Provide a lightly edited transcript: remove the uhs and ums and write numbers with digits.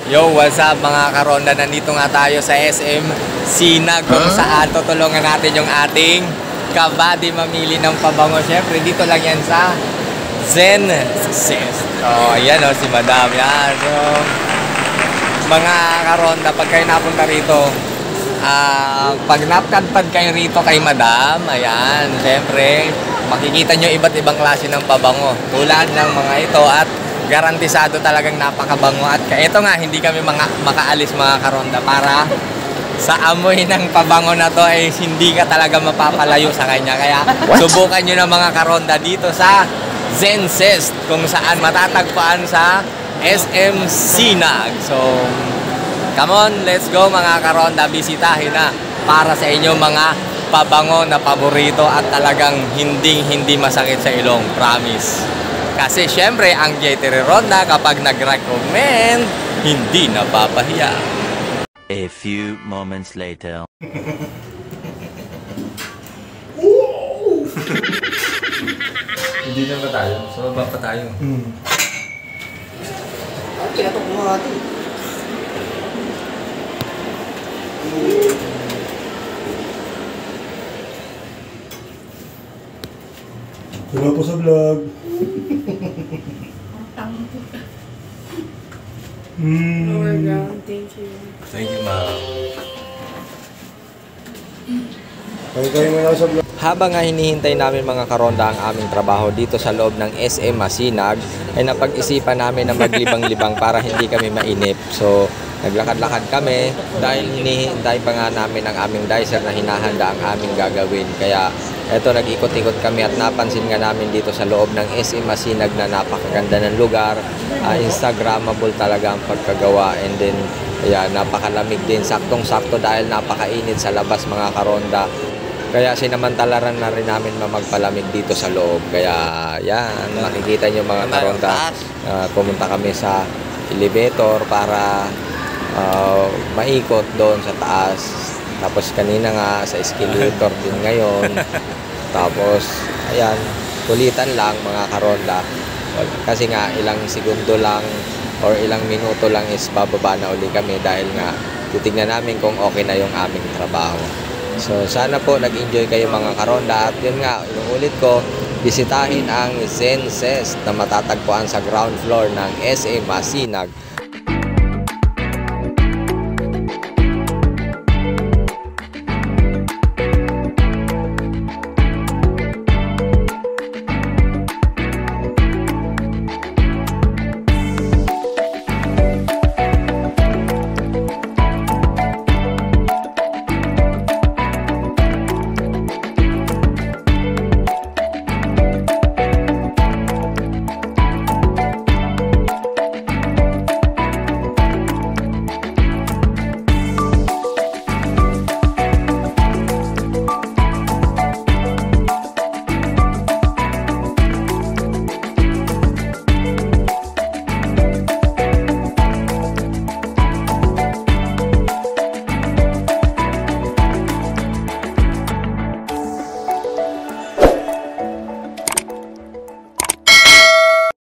Yo, what's up mga karonda? Nandito nga tayo sa SM Sinag kung saan tutulungan natin yung ating kabady mamili ng pabango. Siyempre, dito lang yan sa Zen Zest. Oh, ayan o, si Madam. Yan. So, mga karonda, pag kayo napunta rito, pag napkadpad kayo rito kay Madam, ayan, siyempre, makikita nyo iba't ibang klase ng pabango. Tulad ng mga ito at garantisado talagang napakabango. At ito nga, hindi kami makaalis mga karonda para sa amoy ng pabango na to ay hindi ka talaga mapapalayo sa kanya. Kaya subukan nyo na mga karonda dito sa Zen Zest kung saan matatagpuan sa SM Sinag. So, come on, let's go mga karonda. Bisitahin na para sa inyo mga pabango na paborito at talagang hindi masakit sa ilong. Promise. Kasi syempre, ang J3 Ronda kapag nag-recommend, hindi napapahiya. A few moments later. Hindi na ba tayo? Sa baba pa tayo. Kinatok mo natin. Hello po sa vlog. Lower ground, thank you. Thank you, ma'am. Kayo muna sa vlog. Habang nga hinihintay namin mga karonda ang aming trabaho dito sa loob ng SM Masinag, ay napag-isipan namin na maglibang-libang para hindi kami mainip. So, naglakad-lakad kami dahil hinihintay pa nga namin ang aming dicer na hinahanda ang aming gagawin. Kaya eto, nag-ikot-ikot kami at napansin nga namin dito sa loob ng SM Masinag na napakaganda ng lugar. Instagrammable talaga ang pagkagawa, and then ayan, napakalamig din, saktong-sakto dahil napakainit sa labas mga karonda. Kaya sinamantalaran na rin namin magpalamig dito sa loob. Kaya yan, makikita nyo mga karonda, pumunta kami sa elevator para maikot doon sa taas. Tapos kanina nga sa escalator din ngayon. Tapos ayan, kulitan lang mga karonda. Kasi nga ilang segundo lang or ilang minuto lang is bababa na uli kami dahil nga titignan namin kung okay na yung aming trabaho. So sana po nag-enjoy kayo mga karonda. At yun nga, inuulit ko, bisitahin ang Zen Zest na matatagpuan sa ground floor ng SM Masinag.